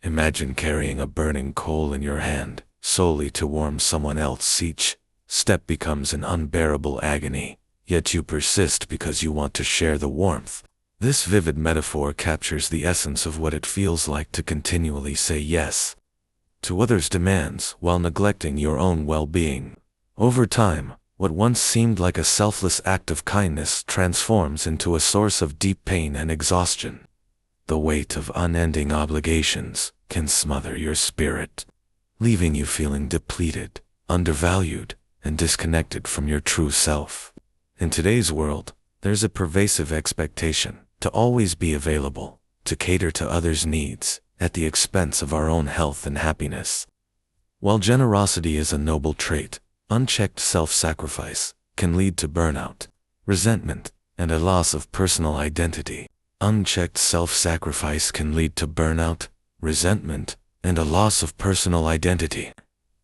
Imagine carrying a burning coal in your hand, solely to warm someone else. Each step becomes an unbearable agony, yet you persist because you want to share the warmth. This vivid metaphor captures the essence of what it feels like to continually say yes to others' demands while neglecting your own well-being. Over time, what once seemed like a selfless act of kindness transforms into a source of deep pain and exhaustion. The weight of unending obligations can smother your spirit, leaving you feeling depleted, undervalued, and disconnected from your true self. In today's world, there's a pervasive expectation to always be available, to cater to others' needs, at the expense of our own health and happiness. While generosity is a noble trait, unchecked self-sacrifice can lead to burnout, resentment, and a loss of personal identity. Unchecked self-sacrifice can lead to burnout, resentment, and a loss of personal identity.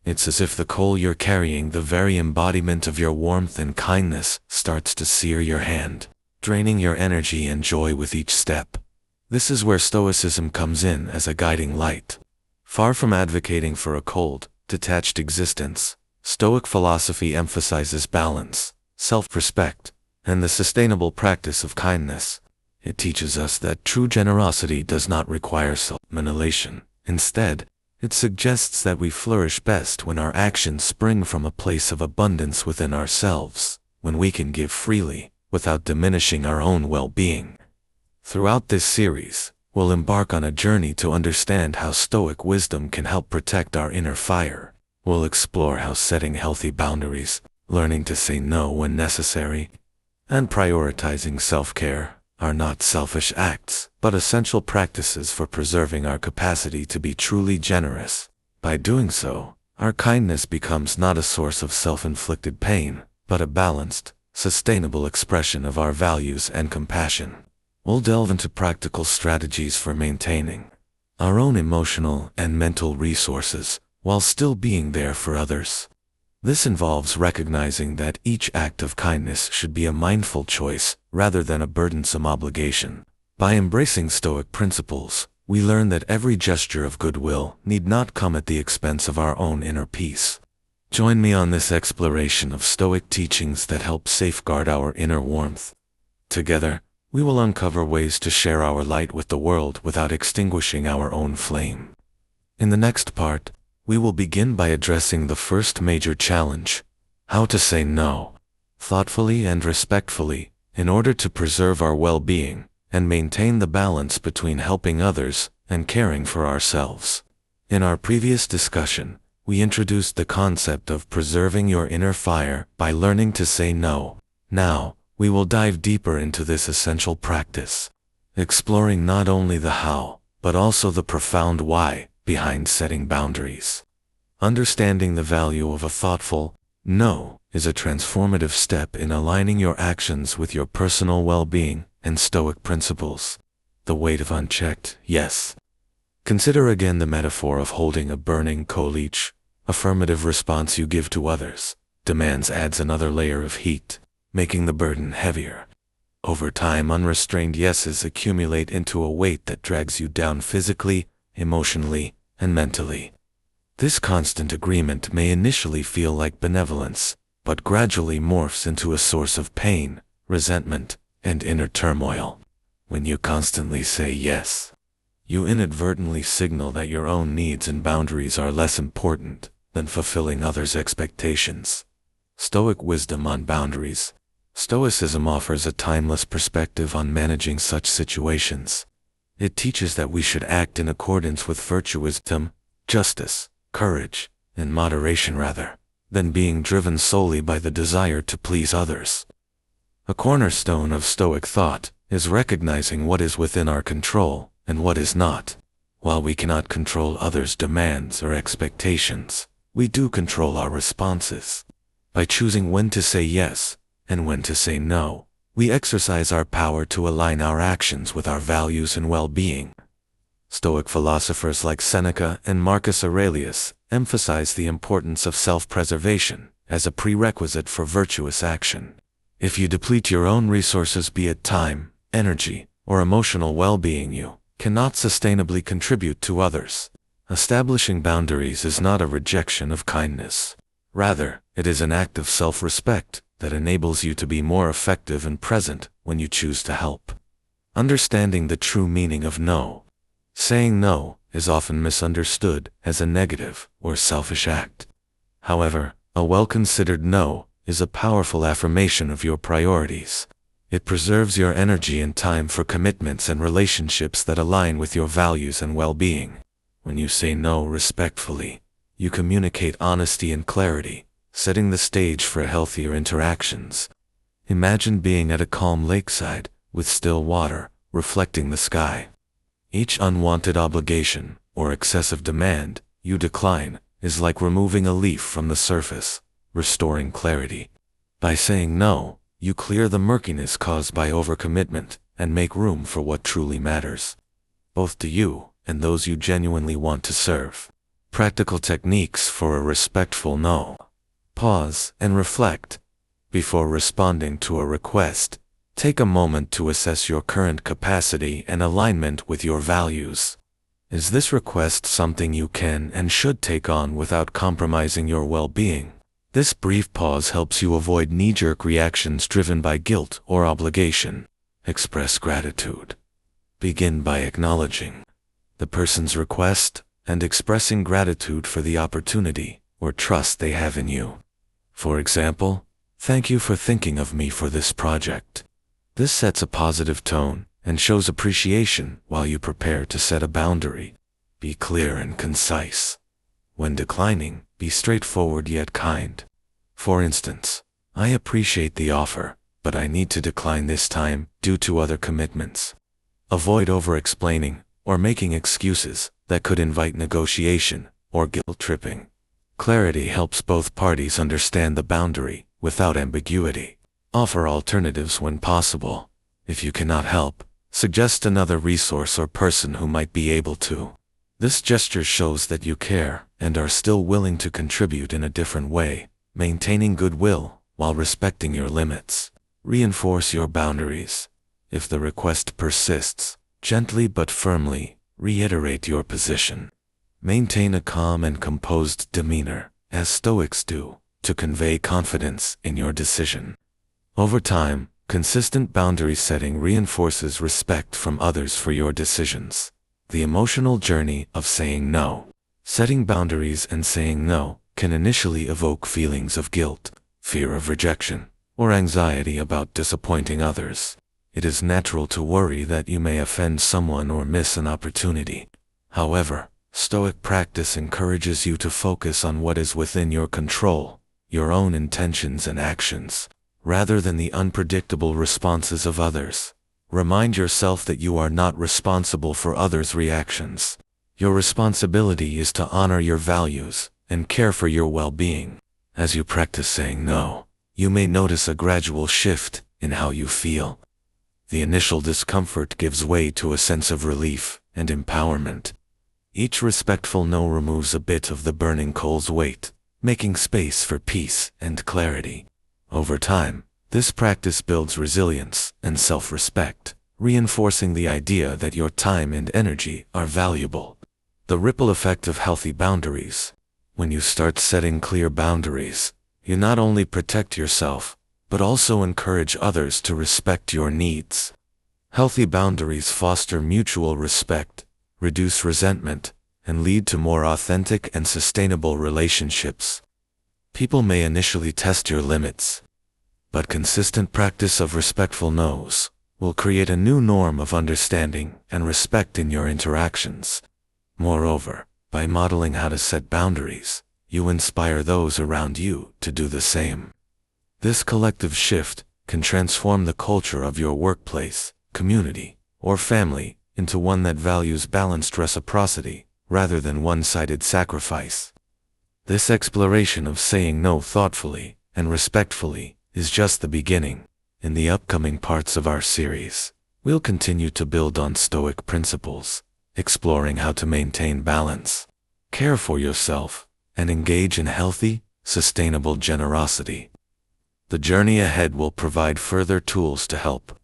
It's as if the coal you're carrying, the very embodiment of your warmth and kindness, starts to sear your hand, draining your energy and joy with each step. This is where Stoicism comes in as a guiding light. Far from advocating for a cold, detached existence, Stoic philosophy emphasizes balance, self-respect, and the sustainable practice of kindness. It teaches us that true generosity does not require self-mutilation. Instead, it suggests that we flourish best when our actions spring from a place of abundance within ourselves, when we can give freely, without diminishing our own well-being. Throughout this series, we'll embark on a journey to understand how Stoic wisdom can help protect our inner fire. We'll explore how setting healthy boundaries, learning to say no when necessary, and prioritizing self-care are not selfish acts, but essential practices for preserving our capacity to be truly generous. By doing so, our kindness becomes not a source of self-inflicted pain, but a balanced, sustainable expression of our values and compassion. We'll delve into practical strategies for maintaining our own emotional and mental resources while still being there for others. This involves recognizing that each act of kindness should be a mindful choice rather than a burdensome obligation. By embracing Stoic principles, we learn that every gesture of goodwill need not come at the expense of our own inner peace. Join me on this exploration of Stoic teachings that help safeguard our inner warmth. Together, we will uncover ways to share our light with the world without extinguishing our own flame. In the next part, we will begin by addressing the first major challenge: how to say no, thoughtfully and respectfully, in order to preserve our well-being and maintain the balance between helping others and caring for ourselves. In our previous discussion, we introduced the concept of preserving your inner fire by learning to say no. Now, we will dive deeper into this essential practice, exploring not only the how, but also the profound why behind setting boundaries. Understanding the value of a thoughtful no is a transformative step in aligning your actions with your personal well-being and Stoic principles. The weight of unchecked yes. Consider again the metaphor of holding a burning coal. Each affirmative response you give to others' demands adds another layer of heat, making the burden heavier. Over time, unrestrained yeses accumulate into a weight that drags you down physically, emotionally, and mentally. This constant agreement may initially feel like benevolence, but gradually morphs into a source of pain, resentment, and inner turmoil. When you constantly say yes, you inadvertently signal that your own needs and boundaries are less important than fulfilling others' expectations. Stoic wisdom on boundaries. Stoicism offers a timeless perspective on managing such situations. It teaches that we should act in accordance with virtuousness, justice, courage, and moderation rather than being driven solely by the desire to please others. A cornerstone of Stoic thought is recognizing what is within our control and what is not. While we cannot control others' demands or expectations, we do control our responses. By choosing when to say yes and when to say no, we exercise our power to align our actions with our values and well-being. Stoic philosophers like Seneca and Marcus Aurelius emphasize the importance of self-preservation as a prerequisite for virtuous action. If you deplete your own resources, be it time, energy, or emotional well-being, you cannot sustainably contribute to others. Establishing boundaries is not a rejection of kindness. Rather, it is an act of self-respect that enables you to be more effective and present when you choose to help. Understanding the true meaning of no. Saying no is often misunderstood as a negative or selfish act. However, a well-considered no is a powerful affirmation of your priorities. It preserves your energy and time for commitments and relationships that align with your values and well-being. When you say no respectfully, you communicate honesty and clarity, setting the stage for healthier interactions. Imagine being at a calm lakeside, with still water, reflecting the sky. Each unwanted obligation, or excessive demand, you decline, is like removing a leaf from the surface, restoring clarity. By saying no, you clear the murkiness caused by overcommitment, and make room for what truly matters, both to you and those you genuinely want to serve. Practical techniques for a respectful no. Pause and reflect. Before responding to a request, take a moment to assess your current capacity and alignment with your values. Is this request something you can and should take on without compromising your well-being? This brief pause helps you avoid knee-jerk reactions driven by guilt or obligation. Express gratitude. Begin by acknowledging the person's request and expressing gratitude for the opportunity or trust they have in you. For example, "Thank you for thinking of me for this project." This sets a positive tone and shows appreciation while you prepare to set a boundary. Be clear and concise. When declining, be straightforward yet kind. For instance, "I appreciate the offer, but I need to decline this time due to other commitments." Avoid over-explaining or making excuses that could invite negotiation or guilt-tripping. Clarity helps both parties understand the boundary without ambiguity. Offer alternatives when possible. If you cannot help, suggest another resource or person who might be able to. This gesture shows that you care and are still willing to contribute in a different way, maintaining goodwill while respecting your limits. Reinforce your boundaries. If the request persists, gently but firmly reiterate your position. Maintain a calm and composed demeanor, as Stoics do, to convey confidence in your decision. Over time, consistent boundary setting reinforces respect from others for your decisions. The emotional journey of saying no. Setting boundaries and saying no can initially evoke feelings of guilt, fear of rejection, or anxiety about disappointing others. It is natural to worry that you may offend someone or miss an opportunity. However, Stoic practice encourages you to focus on what is within your control, your own intentions and actions, rather than the unpredictable responses of others. Remind yourself that you are not responsible for others' reactions. Your responsibility is to honor your values and care for your well-being. As you practice saying no, you may notice a gradual shift in how you feel. The initial discomfort gives way to a sense of relief and empowerment. Each respectful no removes a bit of the burning coal's weight, making space for peace and clarity. Over time, this practice builds resilience and self-respect, reinforcing the idea that your time and energy are valuable. The ripple effect of healthy boundaries. When you start setting clear boundaries, you not only protect yourself, but also encourage others to respect your needs. Healthy boundaries foster mutual respect, reduce resentment, and lead to more authentic and sustainable relationships. People may initially test your limits, but consistent practice of respectful no's will create a new norm of understanding and respect in your interactions. Moreover, by modeling how to set boundaries, you inspire those around you to do the same. This collective shift can transform the culture of your workplace, community, or family into one that values balanced reciprocity rather than one-sided sacrifice. This exploration of saying no thoughtfully and respectfully is just the beginning. In the upcoming parts of our series, we'll continue to build on Stoic principles, exploring how to maintain balance, care for yourself, and engage in healthy, sustainable generosity. The journey ahead will provide further tools to help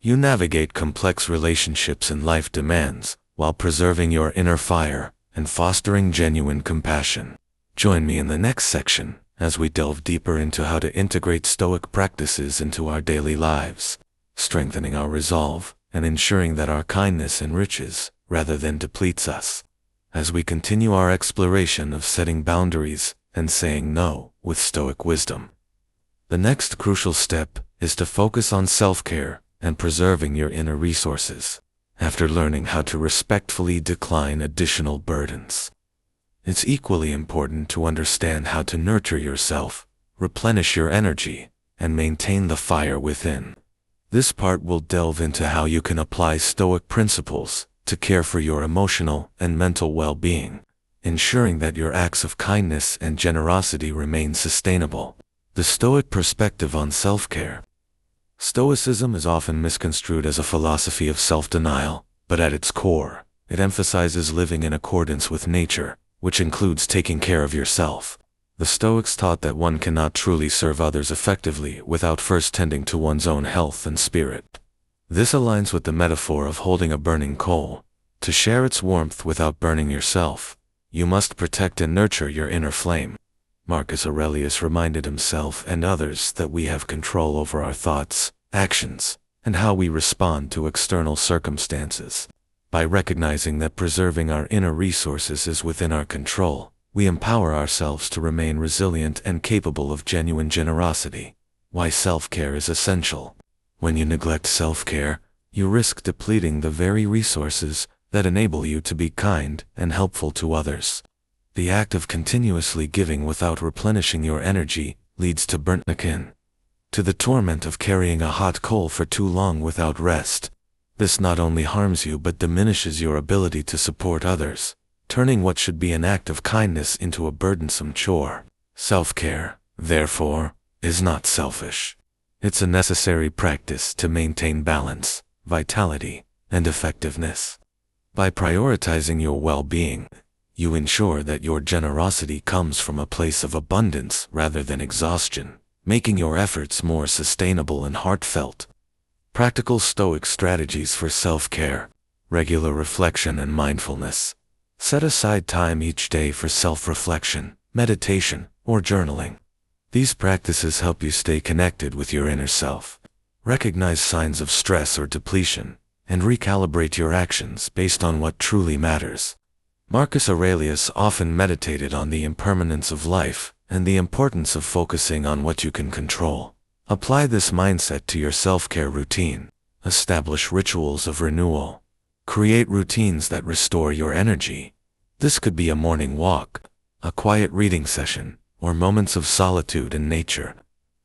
You navigate complex relationships and life demands, while preserving your inner fire and fostering genuine compassion. Join me in the next section as we delve deeper into how to integrate Stoic practices into our daily lives, strengthening our resolve and ensuring that our kindness enriches rather than depletes us. As we continue our exploration of setting boundaries and saying no with Stoic wisdom. The next crucial step is to focus on self-care and preserving your inner resources. After learning how to respectfully decline additional burdens, it's equally important to understand how to nurture yourself, replenish your energy, and maintain the fire within. This part will delve into how you can apply Stoic principles to care for your emotional and mental well-being, ensuring that your acts of kindness and generosity remain sustainable. The Stoic perspective on self-care. Stoicism is often misconstrued as a philosophy of self-denial, but at its core, it emphasizes living in accordance with nature, which includes taking care of yourself. The Stoics taught that one cannot truly serve others effectively without first tending to one's own health and spirit. This aligns with the metaphor of holding a burning coal. To share its warmth without burning yourself, you must protect and nurture your inner flame. Marcus Aurelius reminded himself and others that we have control over our thoughts, actions, and how we respond to external circumstances. By recognizing that preserving our inner resources is within our control, we empower ourselves to remain resilient and capable of genuine generosity. Why self-care is essential. When you neglect self-care, you risk depleting the very resources that enable you to be kind and helpful to others. The act of continuously giving without replenishing your energy leads to burnt akin to the torment of carrying a hot coal for too long without rest. This not only harms you but diminishes your ability to support others, turning what should be an act of kindness into a burdensome chore. Self-care, therefore, is not selfish. It's a necessary practice to maintain balance, vitality, and effectiveness. By prioritizing your well-being, you ensure that your generosity comes from a place of abundance rather than exhaustion, making your efforts more sustainable and heartfelt. Practical Stoic strategies for self-care, regular reflection and mindfulness. Set aside time each day for self-reflection, meditation, or journaling. These practices help you stay connected with your inner self, recognize signs of stress or depletion, and recalibrate your actions based on what truly matters. Marcus Aurelius often meditated on the impermanence of life and the importance of focusing on what you can control. Apply this mindset to your self-care routine. Establish rituals of renewal. Create routines that restore your energy. This could be a morning walk, a quiet reading session, or moments of solitude in nature.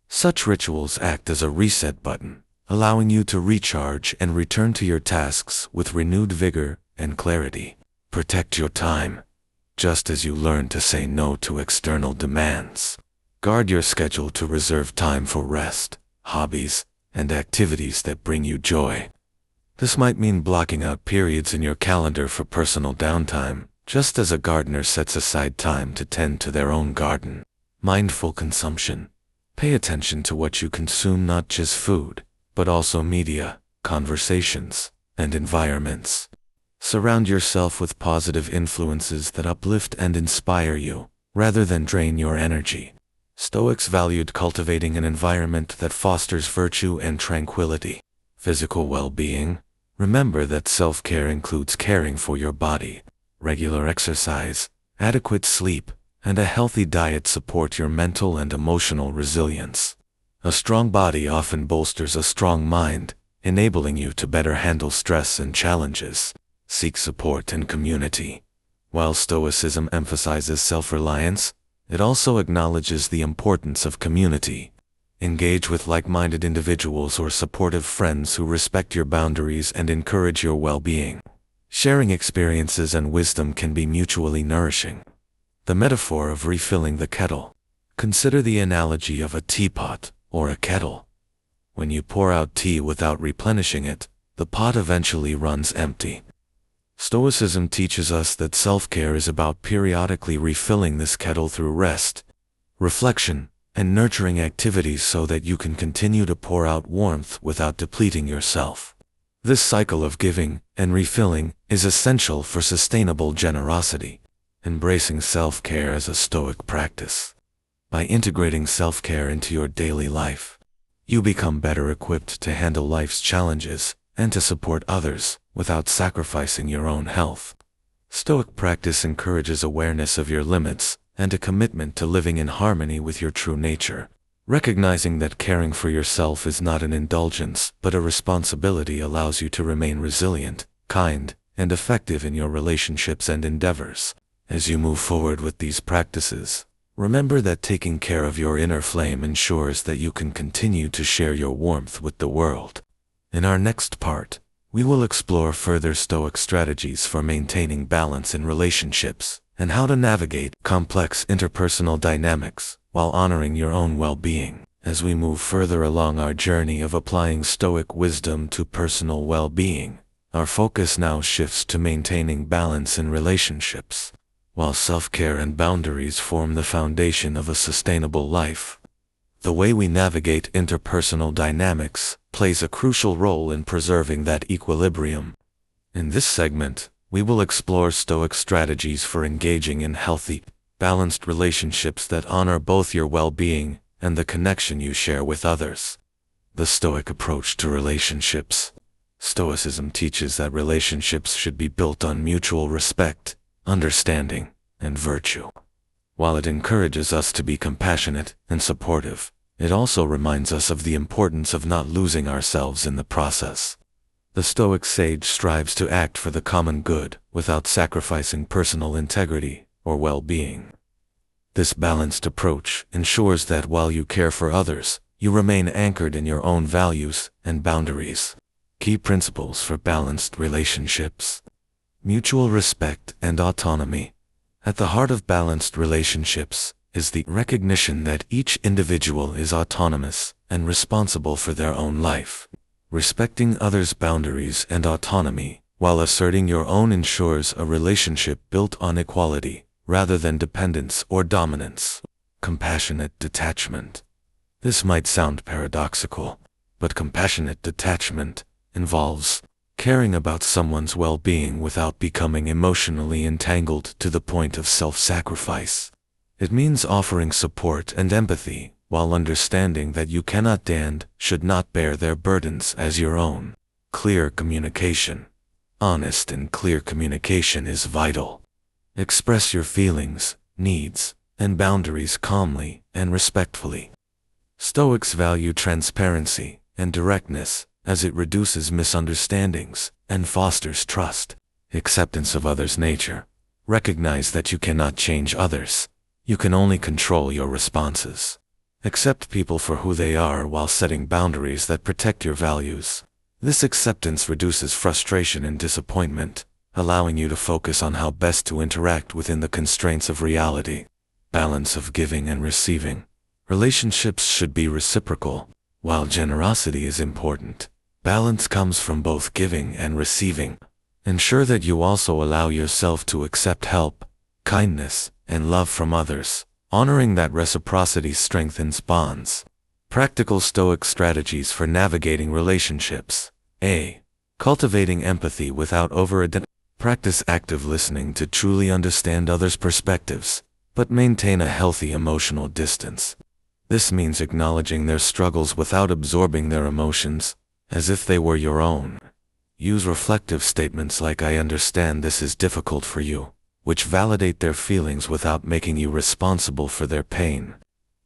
Such rituals act as a reset button, allowing you to recharge and return to your tasks with renewed vigor and clarity. Protect your time. Just as you learn to say no to external demands, guard your schedule to reserve time for rest, hobbies, and activities that bring you joy. This might mean blocking out periods in your calendar for personal downtime, just as a gardener sets aside time to tend to their own garden. Mindful consumption. Pay attention to what you consume, not just food, but also media, conversations, and environments. Surround yourself with positive influences that uplift and inspire you, rather than drain your energy. Stoics valued cultivating an environment that fosters virtue and tranquility. Physical well-being. Remember that self-care includes caring for your body. Regular exercise, adequate sleep, and a healthy diet support your mental and emotional resilience. A strong body often bolsters a strong mind, enabling you to better handle stress and challenges. Seek support and community. While Stoicism emphasizes self-reliance, it also acknowledges the importance of community. Engage with like-minded individuals or supportive friends who respect your boundaries and encourage your well-being. Sharing experiences and wisdom can be mutually nourishing. The metaphor of refilling the kettle. Consider the analogy of a teapot or a kettle. When you pour out tea without replenishing it, the pot eventually runs empty. Stoicism teaches us that self-care is about periodically refilling this kettle through rest, reflection, and nurturing activities so that you can continue to pour out warmth without depleting yourself. This cycle of giving and refilling is essential for sustainable generosity, embracing self-care as a Stoic practice. By integrating self-care into your daily life, you become better equipped to handle life's challenges and to support others without sacrificing your own health. Stoic practice encourages awareness of your limits and a commitment to living in harmony with your true nature. Recognizing that caring for yourself is not an indulgence but a responsibility allows you to remain resilient, kind, and effective in your relationships and endeavors. As you move forward with these practices, remember that taking care of your inner flame ensures that you can continue to share your warmth with the world. In our next part, we will explore further Stoic strategies for maintaining balance in relationships and how to navigate complex interpersonal dynamics while honoring your own well-being. As we move further along our journey of applying Stoic wisdom to personal well-being, our focus now shifts to maintaining balance in relationships. While self-care and boundaries form the foundation of a sustainable life, the way we navigate interpersonal dynamics plays a crucial role in preserving that equilibrium. In this segment, we will explore Stoic strategies for engaging in healthy, balanced relationships that honor both your well-being and the connection you share with others. The Stoic approach to relationships. Stoicism teaches that relationships should be built on mutual respect, understanding, and virtue. While it encourages us to be compassionate and supportive, it also reminds us of the importance of not losing ourselves in the process. The Stoic sage strives to act for the common good without sacrificing personal integrity or well-being. This balanced approach ensures that while you care for others, you remain anchored in your own values and boundaries. Key principles for balanced relationships. Mutual respect and autonomy. At the heart of balanced relationships is the recognition that each individual is autonomous and responsible for their own life. Respecting others' boundaries and autonomy while asserting your own ensures a relationship built on equality rather than dependence or dominance. Compassionate detachment. This might sound paradoxical, but compassionate detachment involves caring about someone's well-being without becoming emotionally entangled to the point of self-sacrifice. It means offering support and empathy while understanding that you cannot and should not bear their burdens as your own. Clear communication. Honest and clear communication is vital. Express your feelings, needs, and boundaries calmly and respectfully. Stoics value transparency and directness as it reduces misunderstandings and fosters trust. Acceptance of others' nature. Recognize that you cannot change others. You can only control your responses. Accept people for who they are while setting boundaries that protect your values. This acceptance reduces frustration and disappointment, allowing you to focus on how best to interact within the constraints of reality. Balance of giving and receiving. Relationships should be reciprocal. While generosity is important, balance comes from both giving and receiving. Ensure that you also allow yourself to accept help, kindness, and love from others, honoring that reciprocity strengthens bonds. Practical Stoic strategies for navigating relationships. A. Cultivating empathy without over-identifying. Practice active listening to truly understand others' perspectives, but maintain a healthy emotional distance. This means acknowledging their struggles without absorbing their emotions, as if they were your own. Use reflective statements like "I understand this is difficult for you," which validate their feelings without making you responsible for their pain.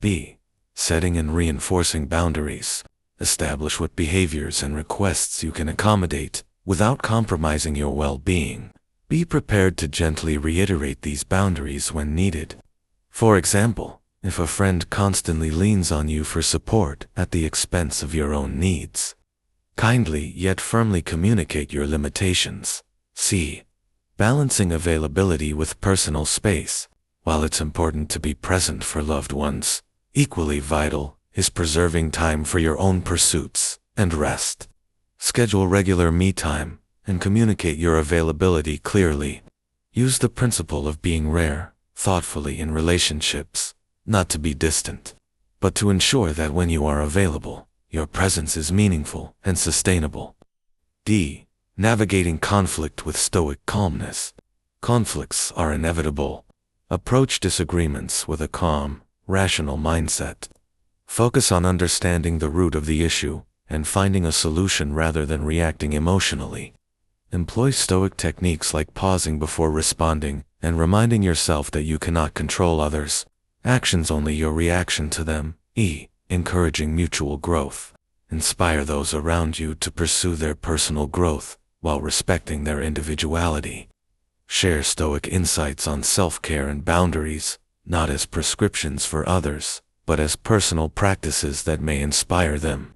B. Setting and reinforcing boundaries. Establish what behaviors and requests you can accommodate without compromising your well-being. Be prepared to gently reiterate these boundaries when needed. For example, if a friend constantly leans on you for support at the expense of your own needs, kindly yet firmly communicate your limitations. C. Balancing availability with personal space. While it's important to be present for loved ones, equally vital is preserving time for your own pursuits and rest. Schedule regular me time and communicate your availability clearly. Use the principle of being rare, thoughtfully in relationships, not to be distant. but to ensure that when you are available, your presence is meaningful and sustainable. D. Navigating conflict with Stoic calmness. Conflicts are inevitable. Approach disagreements with a calm, rational mindset. Focus on understanding the root of the issue and finding a solution rather than reacting emotionally. Employ Stoic techniques like pausing before responding and reminding yourself that you cannot control others' actions, only your reaction to them. E. Encouraging mutual growth. Inspire those around you to pursue their personal growth while respecting their individuality. Share Stoic insights on self-care and boundaries, not as prescriptions for others, but as personal practices that may inspire them.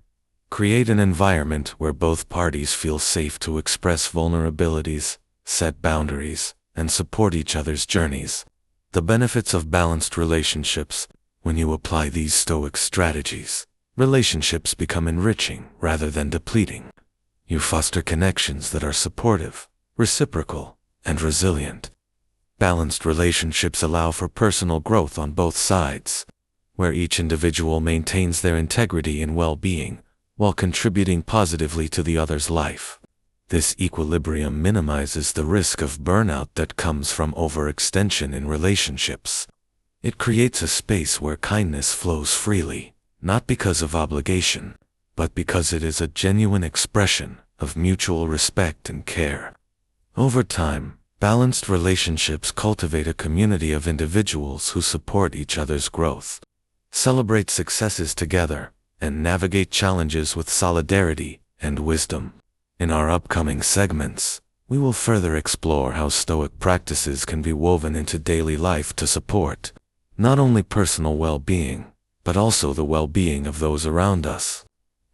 Create an environment where both parties feel safe to express vulnerabilities, set boundaries, and support each other's journeys. The benefits of balanced relationships. When you apply these Stoic strategies, relationships become enriching rather than depleting. You foster connections that are supportive, reciprocal, and resilient. Balanced relationships allow for personal growth on both sides, where each individual maintains their integrity and well-being, while contributing positively to the other's life. This equilibrium minimizes the risk of burnout that comes from overextension in relationships. It creates a space where kindness flows freely, not because of obligation, but because it is a genuine expression of mutual respect and care. Over time, balanced relationships cultivate a community of individuals who support each other's growth, celebrate successes together, and navigate challenges with solidarity and wisdom. In our upcoming segments, we will further explore how Stoic practices can be woven into daily life to support not only personal well-being, but also the well-being of those around us.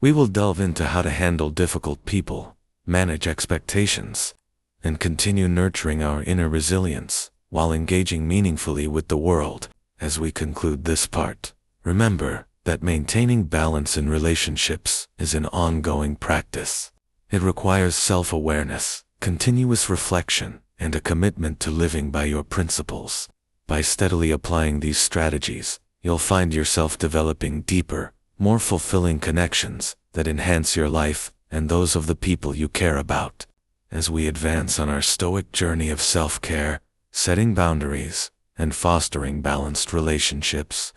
We will delve into how to handle difficult people, manage expectations, and continue nurturing our inner resilience while engaging meaningfully with the world. As we conclude this part, remember that maintaining balance in relationships is an ongoing practice. It requires self-awareness, continuous reflection, and a commitment to living by your principles. By steadily applying these strategies, you'll find yourself developing deeper, more fulfilling connections that enhance your life and those of the people you care about. As we advance on our Stoic journey of self-care, setting boundaries, and fostering balanced relationships,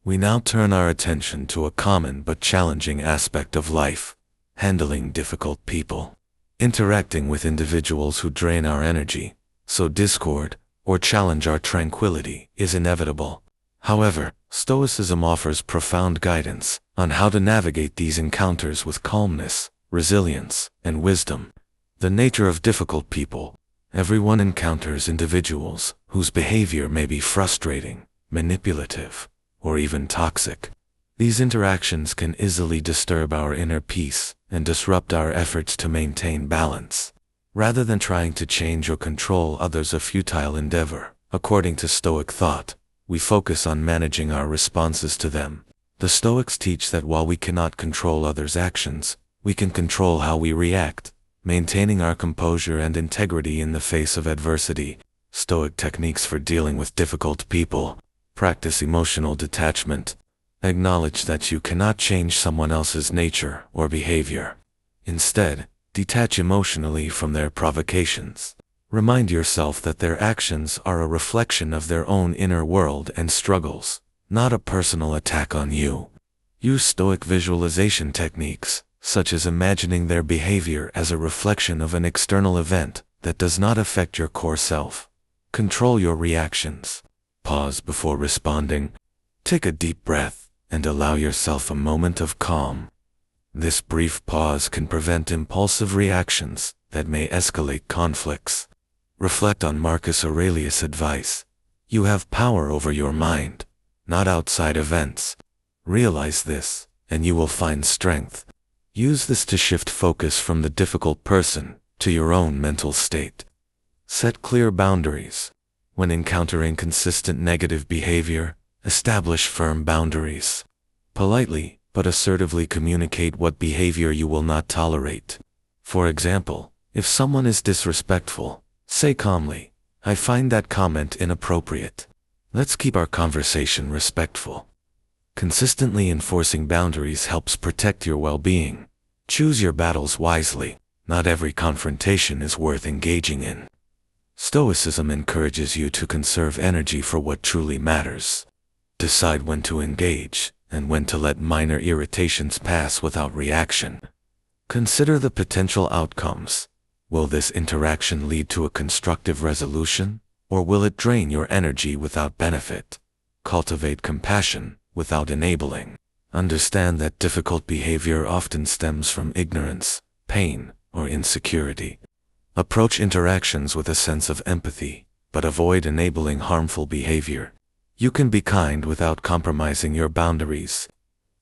we now turn our attention to a common but challenging aspect of life: handling difficult people. Interacting with individuals who drain our energy, sow discord, or challenge our tranquility is inevitable. However, Stoicism offers profound guidance on how to navigate these encounters with calmness, resilience, and wisdom. The nature of difficult people. Everyone encounters individuals whose behavior may be frustrating, manipulative, or even toxic. These interactions can easily disturb our inner peace and disrupt our efforts to maintain balance. Rather than trying to change or control others, a futile endeavor, according to Stoic thought, we focus on managing our responses to them. The Stoics teach that while we cannot control others' actions, we can control how we react, maintaining our composure and integrity in the face of adversity. Stoic techniques for dealing with difficult people. Practice emotional detachment. Acknowledge that you cannot change someone else's nature or behavior. Instead, detach emotionally from their provocations. Remind yourself that their actions are a reflection of their own inner world and struggles, not a personal attack on you. Use Stoic visualization techniques, such as imagining their behavior as a reflection of an external event that does not affect your core self. Control your reactions. Pause before responding. Take a deep breath and allow yourself a moment of calm. This brief pause can prevent impulsive reactions that may escalate conflicts. Reflect on Marcus Aurelius' advice. You have power over your mind, not outside events. Realize this, and you will find strength. Use this to shift focus from the difficult person to your own mental state. Set clear boundaries. When encountering consistent negative behavior, establish firm boundaries. Politely, but assertively communicate what behavior you will not tolerate. For example, if someone is disrespectful, say calmly, "I find that comment inappropriate. Let's keep our conversation respectful." Consistently enforcing boundaries helps protect your well-being. Choose your battles wisely. Not every confrontation is worth engaging in. Stoicism encourages you to conserve energy for what truly matters. Decide when to engage and when to let minor irritations pass without reaction. Consider the potential outcomes. Will this interaction lead to a constructive resolution, or will it drain your energy without benefit? Cultivate compassion without enabling. Understand that difficult behavior often stems from ignorance, pain, or insecurity. Approach interactions with a sense of empathy, but avoid enabling harmful behavior. You can be kind without compromising your boundaries.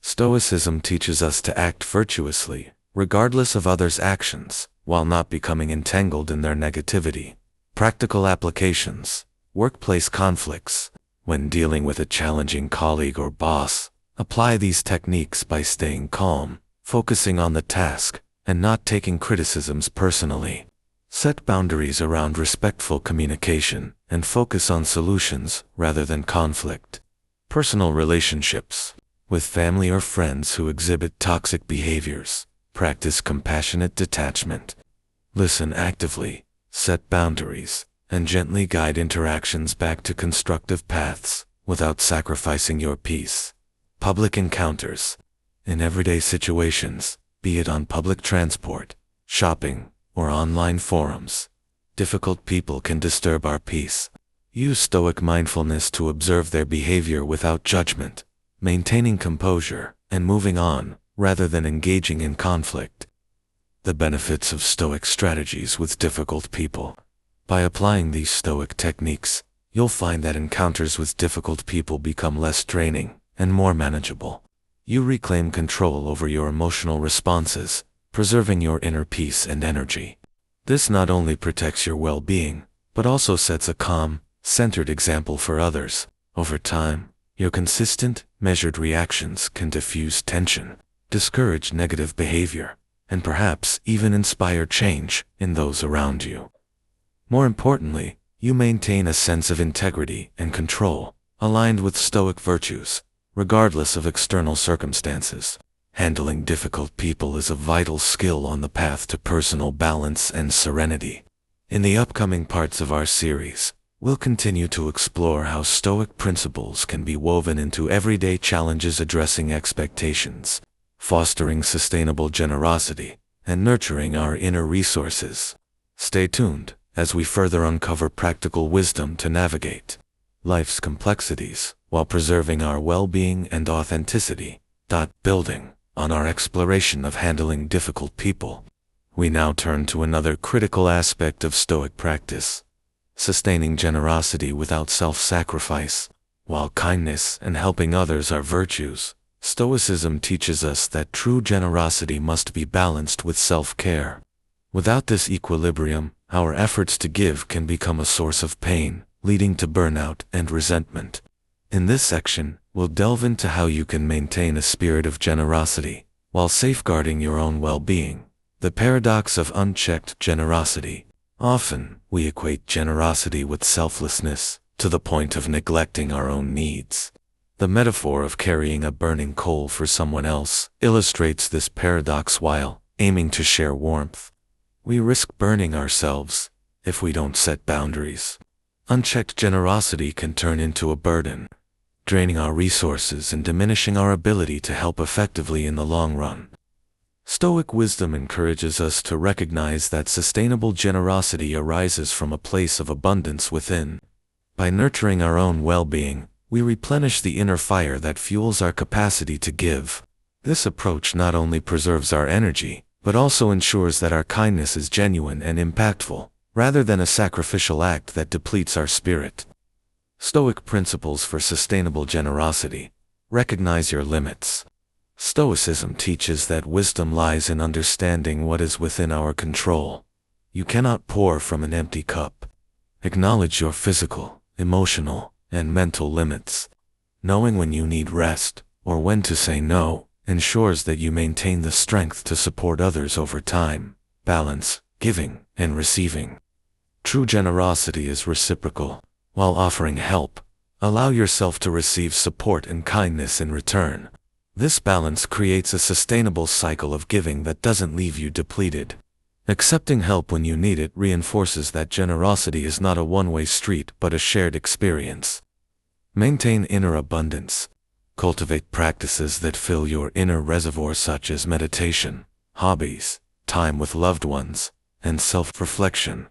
Stoicism teaches us to act virtuously, regardless of others' actions, while not becoming entangled in their negativity. Practical applications. Workplace conflicts. When dealing with a challenging colleague or boss, apply these techniques by staying calm, focusing on the task, and not taking criticisms personally. Set boundaries around respectful communication and focus on solutions rather than conflict. Personal relationships. With family or friends who exhibit toxic behaviors, practice compassionate detachment. Listen actively, set boundaries, and gently guide interactions back to constructive paths without sacrificing your peace. Public encounters. In everyday situations, be it on public transport, shopping, or online forums, difficult people can disturb our peace. Use Stoic mindfulness to observe their behavior without judgment, maintaining composure and moving on rather than engaging in conflict. The benefits of Stoic strategies with difficult people. By applying these Stoic techniques, you'll find that encounters with difficult people become less draining and more manageable. You reclaim control over your emotional responses, preserving your inner peace and energy. This not only protects your well-being, but also sets a calm, centered example for others. Over time, your consistent, measured reactions can diffuse tension, discourage negative behavior, and perhaps even inspire change in those around you. More importantly, you maintain a sense of integrity and control, aligned with Stoic virtues, regardless of external circumstances. Handling difficult people is a vital skill on the path to personal balance and serenity. In the upcoming parts of our series, we'll continue to explore how Stoic principles can be woven into everyday challenges, addressing expectations, fostering sustainable generosity, and nurturing our inner resources. Stay tuned as we further uncover practical wisdom to navigate life's complexities while preserving our well-being and authenticity. Building on our exploration of handling difficult people, we now turn to another critical aspect of Stoic practice: sustaining generosity without self-sacrifice. While kindness and helping others are virtues, Stoicism teaches us that true generosity must be balanced with self-care. Without this equilibrium, our efforts to give can become a source of pain, leading to burnout and resentment. In this section, we'll delve into how you can maintain a spirit of generosity while safeguarding your own well-being. The paradox of unchecked generosity. Often, we equate generosity with selflessness, to the point of neglecting our own needs. The metaphor of carrying a burning coal for someone else illustrates this paradox. While aiming to share warmth, we risk burning ourselves if we don't set boundaries. Unchecked generosity can turn into a burden, draining our resources and diminishing our ability to help effectively in the long run. Stoic wisdom encourages us to recognize that sustainable generosity arises from a place of abundance within. By nurturing our own well-being, we replenish the inner fire that fuels our capacity to give. This approach not only preserves our energy, but also ensures that our kindness is genuine and impactful, rather than a sacrificial act that depletes our spirit. Stoic principles for sustainable generosity. Recognize your limits. Stoicism teaches that wisdom lies in understanding what is within our control. You cannot pour from an empty cup. Acknowledge your physical, emotional, and mental limits. Knowing when you need rest, or when to say no, ensures that you maintain the strength to support others over time. Balance, giving, and receiving. True generosity is reciprocal. While offering help, Allow yourself to receive support and kindness in return. This balance creates a sustainable cycle of giving that doesn't leave you depleted. Accepting help when you need it reinforces that generosity is not a one-way street but a shared experience. Maintain inner abundance. Cultivate practices that fill your inner reservoir, such as meditation, hobbies, time with loved ones, and self-reflection.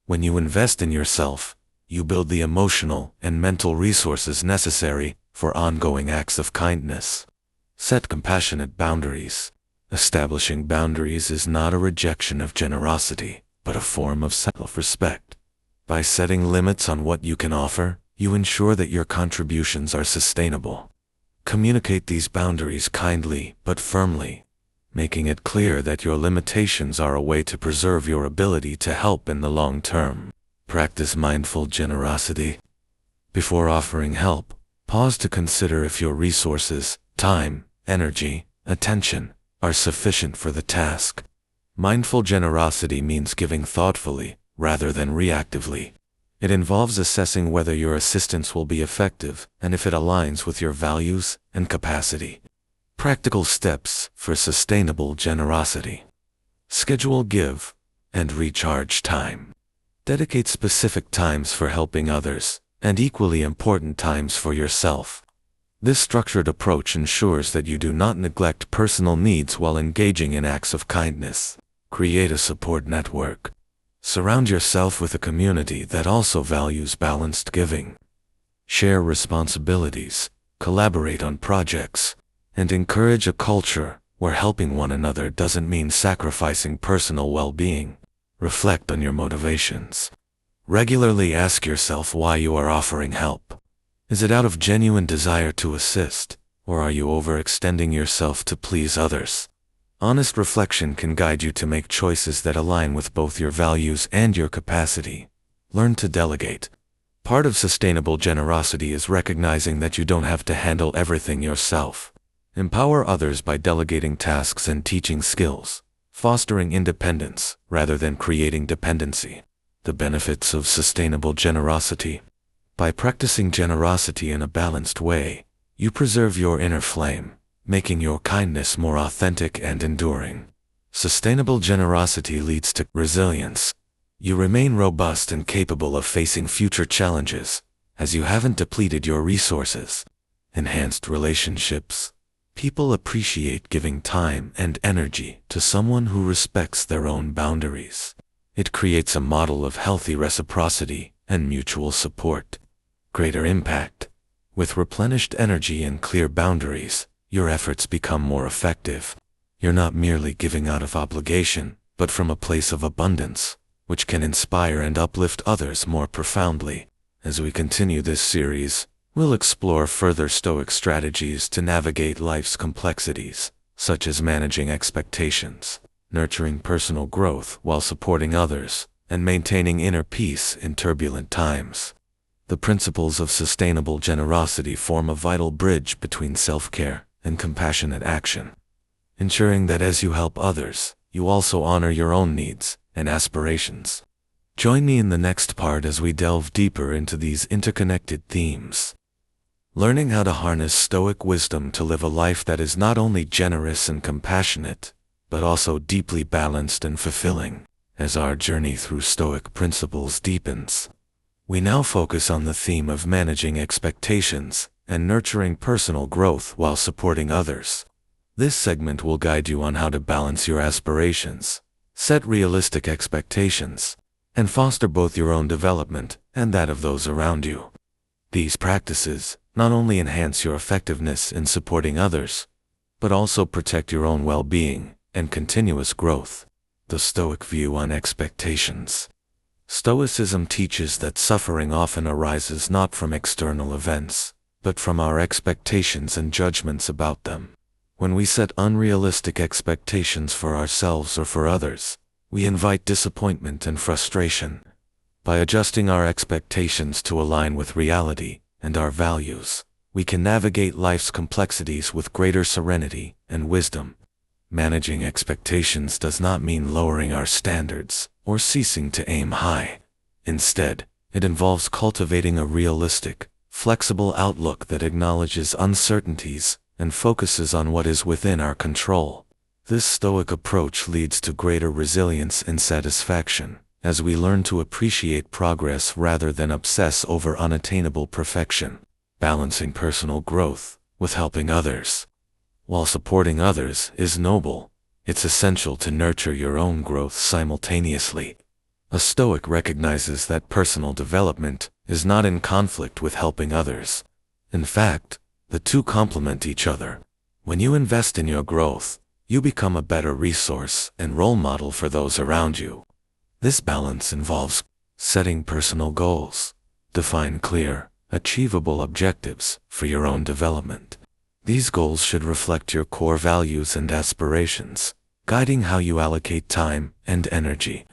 When you invest in yourself, you build the emotional and mental resources necessary for ongoing acts of kindness. Set compassionate boundaries. Establishing boundaries is not a rejection of generosity, but a form of self-respect. By setting limits on what you can offer, you ensure that your contributions are sustainable. Communicate these boundaries kindly but firmly, making it clear that your limitations are a way to preserve your ability to help in the long term. Practice mindful generosity. Before offering help, pause to consider if your resources, time, energy, attention, are sufficient for the task. Mindful generosity means giving thoughtfully, rather than reactively. It involves assessing whether your assistance will be effective and if it aligns with your values and capacity. Practical steps for sustainable generosity. Schedule give and recharge time. Dedicate specific times for helping others, and equally important times for yourself. This structured approach ensures that you do not neglect personal needs while engaging in acts of kindness. Create a support network. Surround yourself with a community that also values balanced giving. Share responsibilities, collaborate on projects, and encourage a culture where helping one another doesn't mean sacrificing personal well-being. Reflect on your motivations. Regularly ask yourself why you are offering help. Is it out of genuine desire to assist, or are you overextending yourself to please others? Honest reflection can guide you to make choices that align with both your values and your capacity. Learn to delegate. Part of sustainable generosity is recognizing that you don't have to handle everything yourself. Empower others by delegating tasks and teaching skills, fostering independence rather than creating dependency. The benefits of sustainable generosity. By practicing generosity in a balanced way, you preserve your inner flame, making your kindness more authentic and enduring. Sustainable generosity leads to resilience. You remain robust and capable of facing future challenges, as you haven't depleted your resources. Enhanced relationships. People appreciate giving time and energy to someone who respects their own boundaries. It creates a model of healthy reciprocity and mutual support. Greater impact. With replenished energy and clear boundaries, your efforts become more effective. You're not merely giving out of obligation, but from a place of abundance, which can inspire and uplift others more profoundly. As we continue this series, we'll explore further Stoic strategies to navigate life's complexities, such as managing expectations, nurturing personal growth while supporting others, and maintaining inner peace in turbulent times. The principles of sustainable generosity form a vital bridge between self-care and compassionate action, ensuring that as you help others, you also honor your own needs and aspirations. Join me in the next part as we delve deeper into these interconnected themes. Learning how to harness Stoic wisdom to live a life that is not only generous and compassionate, but also deeply balanced and fulfilling. As our journey through Stoic principles deepens, we now focus on the theme of managing expectations and nurturing personal growth while supporting others. This segment will guide you on how to balance your aspirations, set realistic expectations, and foster both your own development and that of those around you. These practices not only enhance your effectiveness in supporting others, but also protect your own well-being and continuous growth. The Stoic view on expectations. Stoicism teaches that suffering often arises not from external events, but from our expectations and judgments about them. When we set unrealistic expectations for ourselves or for others, we invite disappointment and frustration. By adjusting our expectations to align with reality and our values, we can navigate life's complexities with greater serenity and wisdom. Managing expectations does not mean lowering our standards or ceasing to aim high. Instead, it involves cultivating a realistic, flexible outlook that acknowledges uncertainties and focuses on what is within our control. This Stoic approach leads to greater resilience and satisfaction, as we learn to appreciate progress rather than obsess over unattainable perfection. Balancing personal growth with helping others. While supporting others is noble, it's essential to nurture your own growth simultaneously. A Stoic recognizes that personal development is not in conflict with helping others. In fact, the two complement each other. When you invest in your growth, you become a better resource and role model for those around you. This balance involves setting personal goals. Define clear, achievable objectives for your own development. These goals should reflect your core values and aspirations, guiding how you allocate time and energy.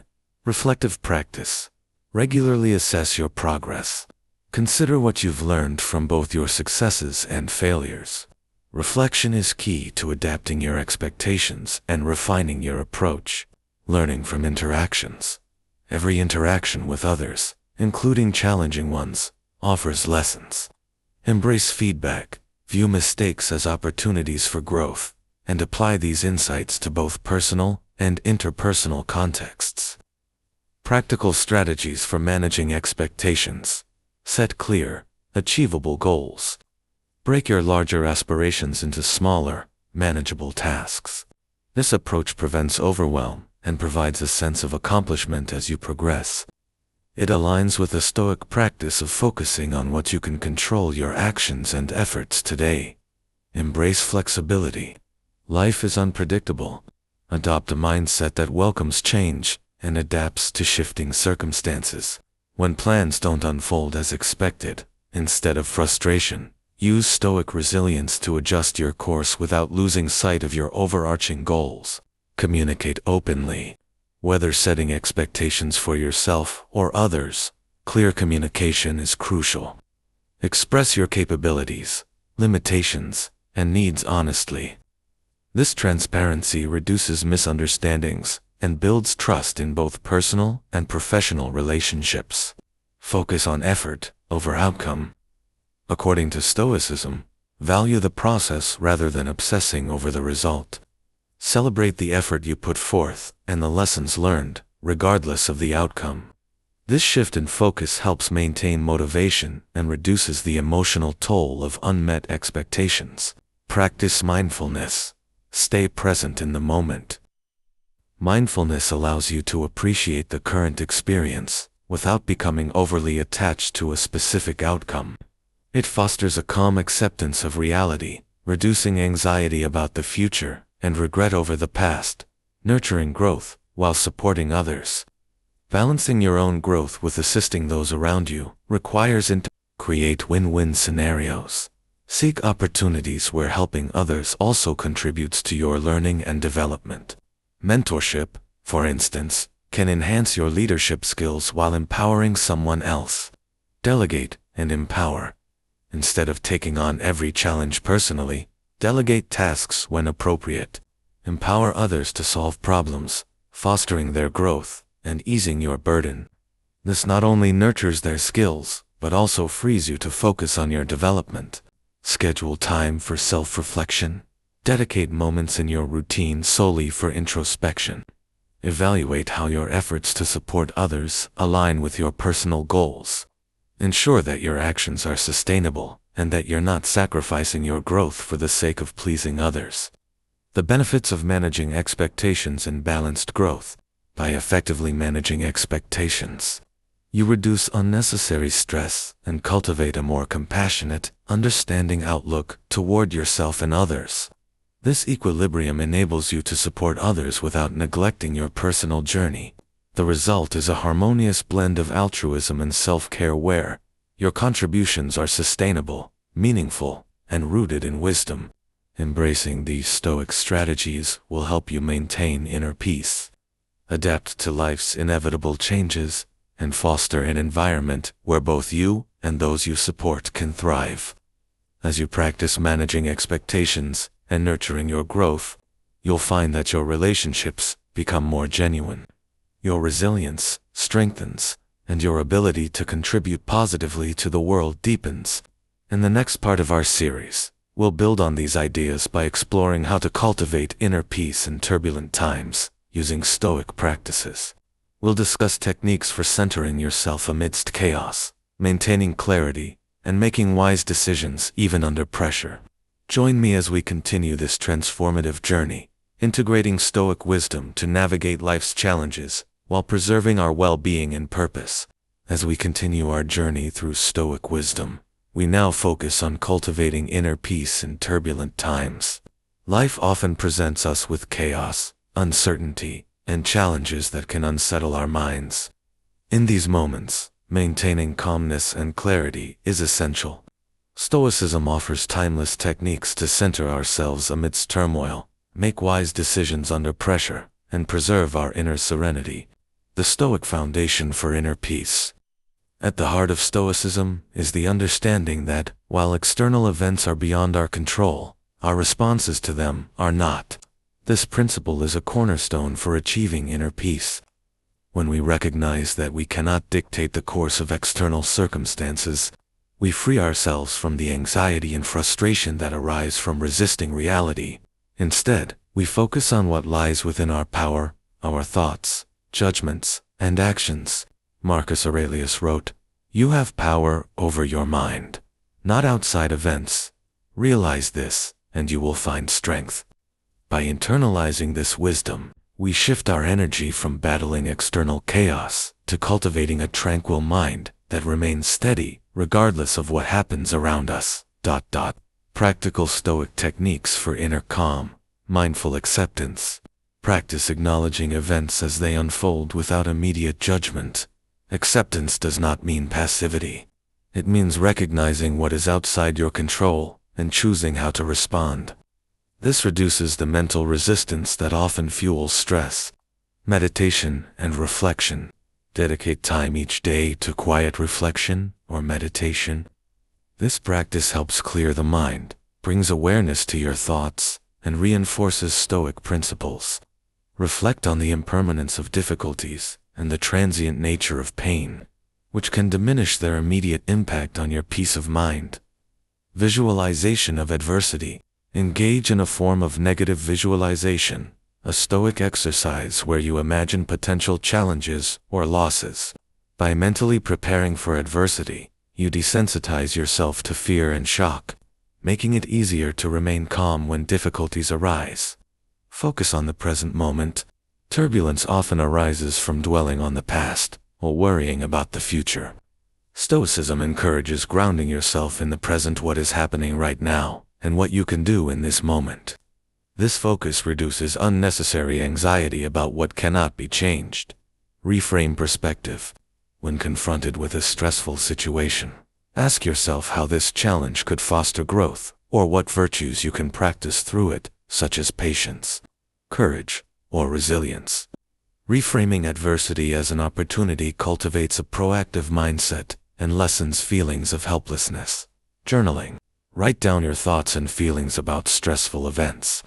Reflective practice. Regularly assess your progress. Consider what you've learned from both your successes and failures. Reflection is key to adapting your expectations and refining your approach. Learning from interactions. Every interaction with others, including challenging ones, offers lessons. Embrace feedback, view mistakes as opportunities for growth, and apply these insights to both personal and interpersonal contexts. Practical strategies for managing expectations. Set clear, achievable goals. Break your larger aspirations into smaller, manageable tasks. This approach prevents overwhelm and provides a sense of accomplishment as you progress. It aligns with the Stoic practice of focusing on what you can control your actions and efforts today. Embrace flexibility. Life is unpredictable. Adopt a mindset that welcomes change and adapts to shifting circumstances. When plans don't unfold as expected, instead of frustration, use Stoic resilience to adjust your course without losing sight of your overarching goals. Communicate openly. Whether setting expectations for yourself or others, clear communication is crucial. Express your capabilities, limitations, and needs honestly. This transparency reduces misunderstandings and builds trust in both personal and professional relationships. Focus on effort over outcome. According to Stoicism, value the process rather than obsessing over the result. Celebrate the effort you put forth and the lessons learned, regardless of the outcome. This shift in focus helps maintain motivation and reduces the emotional toll of unmet expectations. Practice mindfulness. Stay present in the moment. Mindfulness allows you to appreciate the current experience without becoming overly attached to a specific outcome. It fosters a calm acceptance of reality, reducing anxiety about the future and regret over the past, nurturing growth while supporting others. Balancing your own growth with assisting those around you requires create win-win scenarios. Seek opportunities where helping others also contributes to your learning and development. Mentorship, for instance, can enhance your leadership skills while empowering someone else. Delegate and empower. Instead of taking on every challenge personally, delegate tasks when appropriate. Empower others to solve problems, fostering their growth and easing your burden. This not only nurtures their skills, but also frees you to focus on your development. Schedule time for self-reflection. Dedicate moments in your routine solely for introspection. Evaluate how your efforts to support others align with your personal goals. Ensure that your actions are sustainable and that you're not sacrificing your growth for the sake of pleasing others. The benefits of managing expectations and balanced growth. By effectively managing expectations, you reduce unnecessary stress and cultivate a more compassionate, understanding outlook toward yourself and others. This equilibrium enables you to support others without neglecting your personal journey. The result is a harmonious blend of altruism and self-care where your contributions are sustainable, meaningful, and rooted in wisdom. Embracing these Stoic strategies will help you maintain inner peace, adapt to life's inevitable changes, and foster an environment where both you and those you support can thrive. As you practice managing expectations and nurturing your growth, you'll find that your relationships become more genuine. Your resilience strengthens, and your ability to contribute positively to the world deepens. In the next part of our series, we'll build on these ideas by exploring how to cultivate inner peace in turbulent times, using Stoic practices. We'll discuss techniques for centering yourself amidst chaos, maintaining clarity, and making wise decisions even under pressure. Join me as we continue this transformative journey, integrating Stoic wisdom to navigate life's challenges while preserving our well-being and purpose. As we continue our journey through Stoic wisdom, we now focus on cultivating inner peace in turbulent times. Life often presents us with chaos, uncertainty, and challenges that can unsettle our minds. In these moments, maintaining calmness and clarity is essential. Stoicism offers timeless techniques to center ourselves amidst turmoil, make wise decisions under pressure, and preserve our inner serenity. The Stoic foundation for inner peace. At the heart of Stoicism is the understanding that, while external events are beyond our control, our responses to them are not. This principle is a cornerstone for achieving inner peace. When we recognize that we cannot dictate the course of external circumstances, we free ourselves from the anxiety and frustration that arise from resisting reality. Instead, we focus on what lies within our power, our thoughts, judgments, and actions. Marcus Aurelius wrote, "You have power over your mind, not outside events. Realize this, and you will find strength." By internalizing this wisdom, we shift our energy from battling external chaos to cultivating a tranquil mind that remains steady regardless of what happens around us. Practical Stoic techniques for inner calm. Mindful acceptance. Practice acknowledging events as they unfold without immediate judgment. Acceptance does not mean passivity. It means recognizing what is outside your control and choosing how to respond. This reduces the mental resistance that often fuels stress. Meditation and reflection. Dedicate time each day to quiet reflection or meditation. This practice helps clear the mind, brings awareness to your thoughts, and reinforces Stoic principles. Reflect on the impermanence of difficulties and the transient nature of pain, which can diminish their immediate impact on your peace of mind. Visualization of adversity. Engage in a form of negative visualization, a Stoic exercise where you imagine potential challenges or losses. By mentally preparing for adversity, you desensitize yourself to fear and shock, making it easier to remain calm when difficulties arise. Focus on the present moment. Turbulence often arises from dwelling on the past or worrying about the future. Stoicism encourages grounding yourself in the present, what is happening right now, and what you can do in this moment. This focus reduces unnecessary anxiety about what cannot be changed. Reframe perspective. When confronted with a stressful situation, ask yourself how this challenge could foster growth, or what virtues you can practice through it, such as patience, courage, or resilience. Reframing adversity as an opportunity cultivates a proactive mindset and lessens feelings of helplessness. Journaling. Write down your thoughts and feelings about stressful events.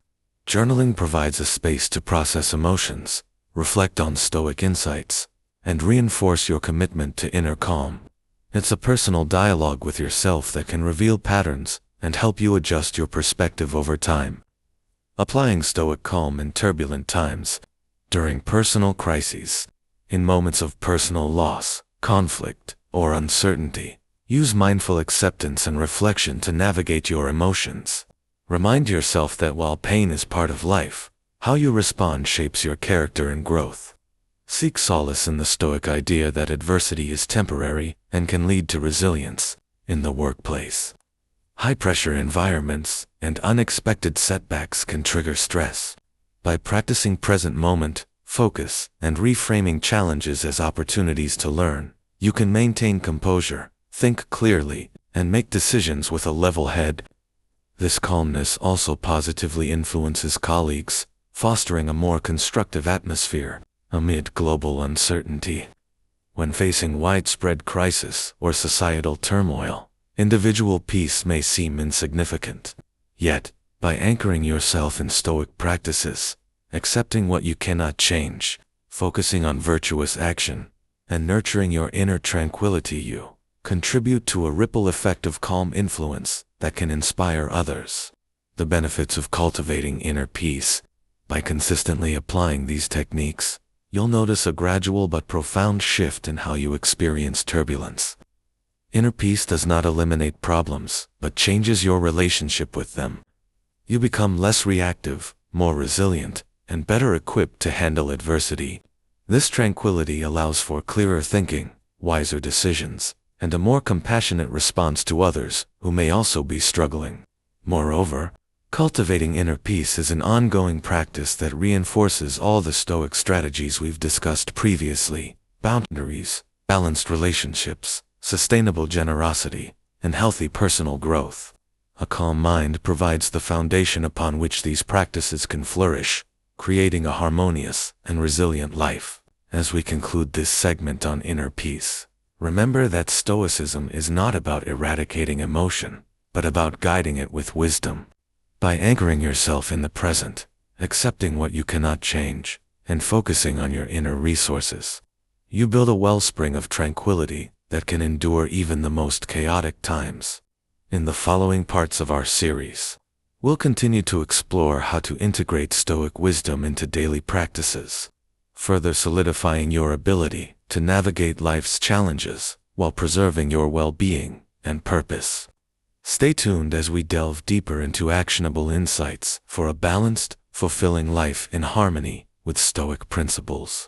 Journaling provides a space to process emotions, reflect on Stoic insights, and reinforce your commitment to inner calm. It's a personal dialogue with yourself that can reveal patterns and help you adjust your perspective over time. Applying Stoic calm in turbulent times. During personal crises, in moments of personal loss, conflict, or uncertainty, use mindful acceptance and reflection to navigate your emotions. Remind yourself that while pain is part of life, how you respond shapes your character and growth. Seek solace in the Stoic idea that adversity is temporary and can lead to resilience. In the workplace, high-pressure environments and unexpected setbacks can trigger stress. By practicing present moment, focus, and reframing challenges as opportunities to learn, you can maintain composure, think clearly, and make decisions with a level head. This calmness also positively influences colleagues, fostering a more constructive atmosphere amid global uncertainty. When facing widespread crisis or societal turmoil, individual peace may seem insignificant. Yet, by anchoring yourself in Stoic practices, accepting what you cannot change, focusing on virtuous action, and nurturing your inner tranquility, you contribute to a ripple effect of calm influence that can inspire others. The benefits of cultivating inner peace. By consistently applying these techniques, you'll notice a gradual but profound shift in how you experience turbulence. Inner peace does not eliminate problems, but changes your relationship with them. You become less reactive, more resilient, and better equipped to handle adversity. This tranquility allows for clearer thinking, wiser decisions, and a more compassionate response to others who may also be struggling. Moreover, cultivating inner peace is an ongoing practice that reinforces all the Stoic strategies we've discussed previously: boundaries, balanced relationships, sustainable generosity, and healthy personal growth. A calm mind provides the foundation upon which these practices can flourish, creating a harmonious and resilient life. As we conclude this segment on inner peace, remember that Stoicism is not about eradicating emotion, but about guiding it with wisdom. By anchoring yourself in the present, accepting what you cannot change, and focusing on your inner resources, you build a wellspring of tranquility that can endure even the most chaotic times. In the following parts of our series, we'll continue to explore how to integrate Stoic wisdom into daily practices, further solidifying your ability to navigate life's challenges while preserving your well-being and purpose. Stay tuned as we delve deeper into actionable insights for a balanced, fulfilling life in harmony with Stoic principles.